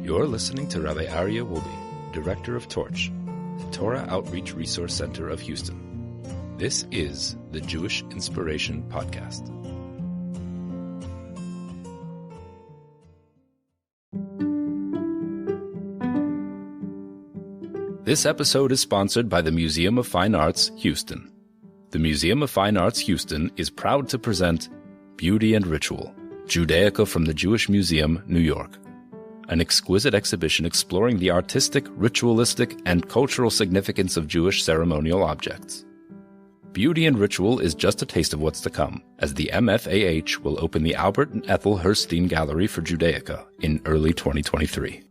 You're listening to Rabbi Aryeh Wolbe, Director of Torch, the Torah Outreach Resource Center of Houston. This is the Jewish Inspiration Podcast. This episode is sponsored by the Museum of Fine Arts, Houston. The Museum of Fine Arts, Houston is proud to present Beauty and Ritual, Judaica from the Jewish Museum, New York. An exquisite exhibition exploring the artistic, ritualistic, and cultural significance of Jewish ceremonial objects. Beauty and Ritual is just a taste of what's to come, as the MFAH will open the Albert and Ethel Herstein Gallery for Judaica in early 2023.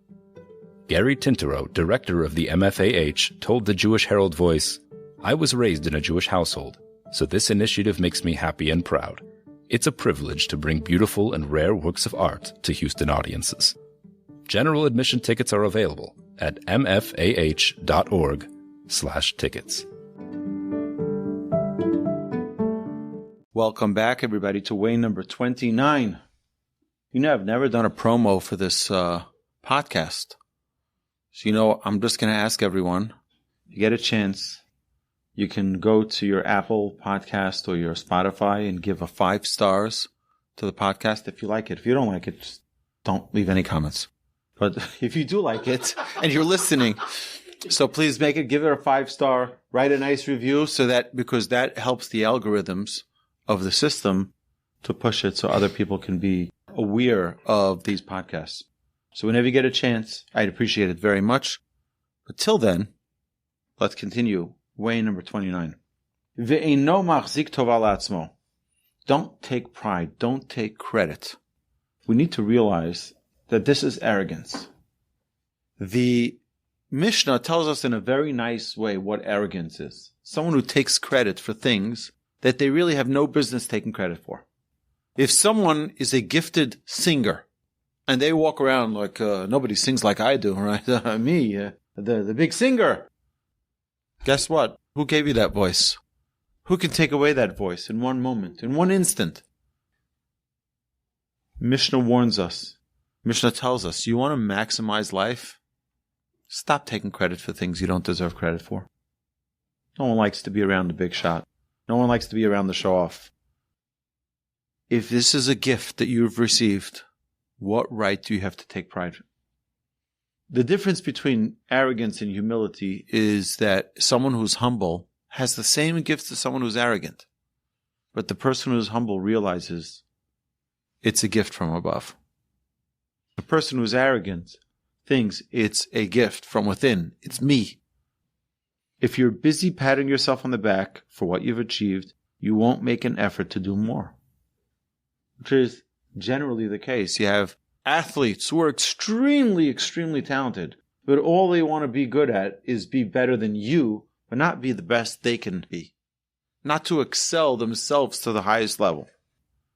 Gary Tinterow, director of the MFAH, told the Jewish Herald Voice, "I was raised in a Jewish household, so this initiative makes me happy and proud. It's a privilege to bring beautiful and rare works of art to Houston audiences." General admission tickets are available at mfah.org/tickets. Welcome back, everybody, to way number 29. I've never done a promo for this podcast. So, I'm just going to ask everyone, if you get a chance, you can go to your Apple podcast or your Spotify and give 5 stars to the podcast if you like it. If you don't like it, just don't leave any comments. But if you do like it and you're listening, so please give it a 5-star, write a nice review because that helps the algorithms of the system to push it so other people can be aware of these podcasts. So whenever you get a chance, I'd appreciate it very much. But till then, let's continue. Way number 29. Ve'eino machzik tova la'atzmo. Don't take pride. Don't take credit. We need to realize that this is arrogance. The Mishna tells us in a very nice way what arrogance is. Someone who takes credit for things that they really have no business taking credit for. If someone is a gifted singer and they walk around like nobody sings like I do, right? Me, the big singer. Guess what? Who gave you that voice? Who can take away that voice in one moment, in one instant? Mishnah warns us. Mishnah tells us, you want to maximize life? Stop taking credit for things you don't deserve credit for. No one likes to be around the big shot. No one likes to be around the show-off. If this is a gift that you've received, what right do you have to take pride? The difference between arrogance and humility is that someone who's humble has the same gifts as someone who's arrogant. But the person who's humble realizes it's a gift from above. The person who's arrogant thinks it's a gift from within. It's me. If you're busy patting yourself on the back for what you've achieved, you won't make an effort to do more. Which is generally the case. You have athletes who are extremely, extremely talented, but all they want to be good at is be better than you, but not be the best they can be. Not to excel themselves to the highest level.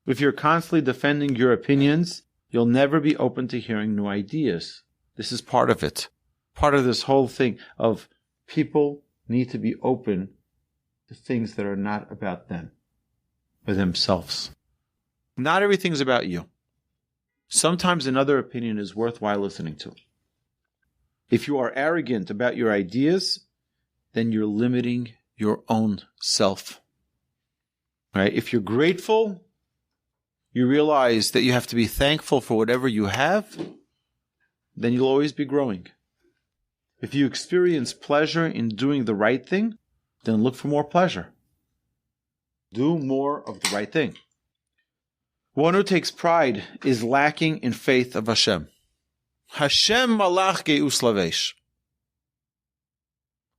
If you're constantly defending your opinions, you'll never be open to hearing new ideas. This is part of it. Part of this whole thing of people need to be open to things that are not about them or themselves. Not everything's about you. Sometimes another opinion is worthwhile listening to. If you are arrogant about your ideas, then you're limiting your own self. Right? If you're grateful, you realize that you have to be thankful for whatever you have, then you'll always be growing. If you experience pleasure in doing the right thing, then look for more pleasure. Do more of the right thing. One who takes pride is lacking in faith of Hashem. Hashem malach geus lavesh.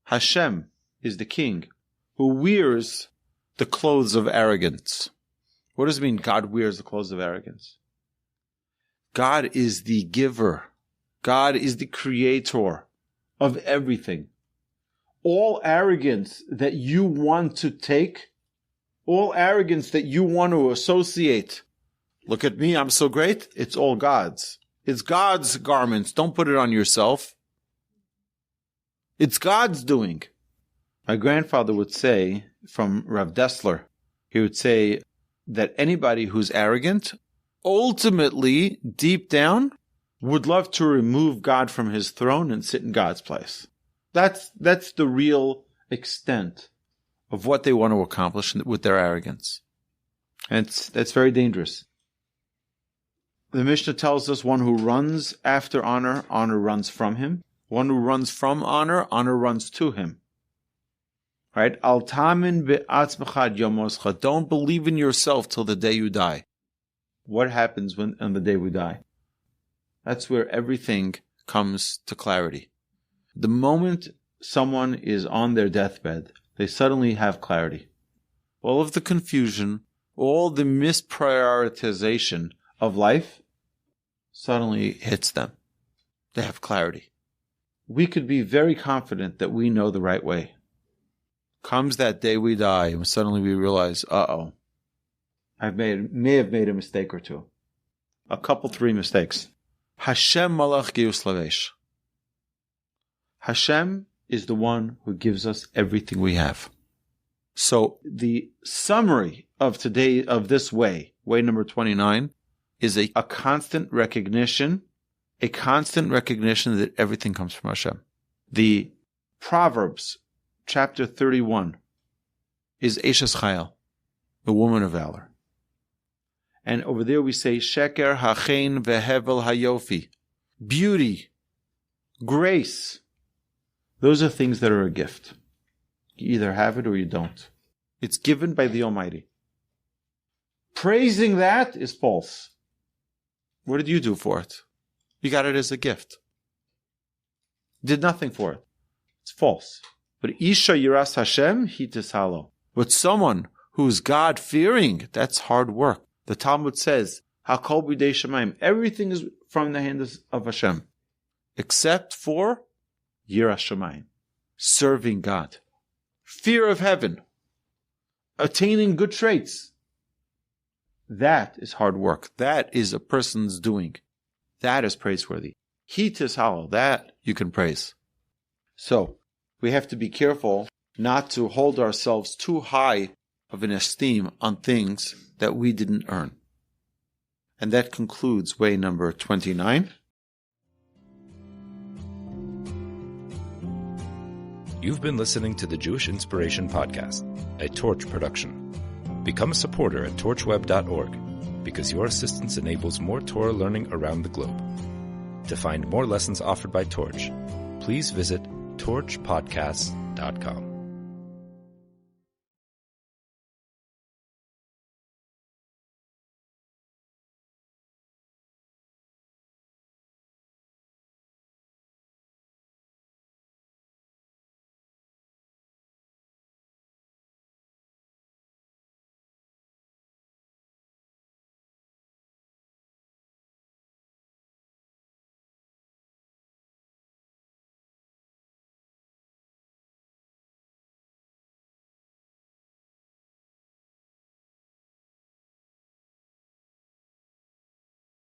Hashem is the king who wears the clothes of arrogance. What does it mean God wears the clothes of arrogance? God is the giver. God is the creator of everything. All arrogance that you want to take, all arrogance that you want to associate, look at me, I'm so great, it's all God's. It's God's garments. Don't put it on yourself. It's God's doing. My grandfather would say, from Rav Dessler, he would say that anybody who's arrogant, ultimately, deep down, would love to remove God from his throne and sit in God's place. That's the real extent of what they want to accomplish with their arrogance. And that's very dangerous. The Mishnah tells us one who runs after honor, honor runs from him. One who runs from honor, honor runs to him. Right? Al tamin be'atzmachad yomoscha. Don't believe in yourself till the day you die. What happens on the day we die? That's where everything comes to clarity. The moment someone is on their deathbed, they suddenly have clarity. All of the confusion, all the misprioritization of life suddenly hits them. They have clarity. We could be very confident that we know the right way. Comes that day we die, and suddenly we realize, I may have made a mistake or two. A couple, 3 mistakes. Hashem malach giyus lavesh. Hashem is the one who gives us everything we have. So the summary of today, of this way number 29, is a constant recognition that everything comes from Hashem. The Proverbs, chapter 31, is Eshes Chayil, the woman of valor. And over there we say, Sheker hachein vehevel hayofi. Beauty, grace. Those are things that are a gift. You either have it or you don't. It's given by the Almighty. Praising that is false. What did you do for it? You got it as a gift. Did nothing for it. It's false. But Isha Yiras Hashem, Hitis Halo. But someone who's God-fearing, that's hard work. The Talmud says, Hakol b'dei Shemayim. Everything is from the hands of Hashem. Except for Yiras Shemayim. Serving God. Fear of heaven. Attaining good traits. That is hard work. That is a person's doing. That is praiseworthy. Hitis Halo. That you can praise. So, we have to be careful not to hold ourselves too high of an esteem on things that we didn't earn. And that concludes way number 29. You've been listening to the Jewish Inspiration Podcast, a Torch production. Become a supporter at torchweb.org because your assistance enables more Torah learning around the globe. To find more lessons offered by Torch, please visit torchpodcasts.com.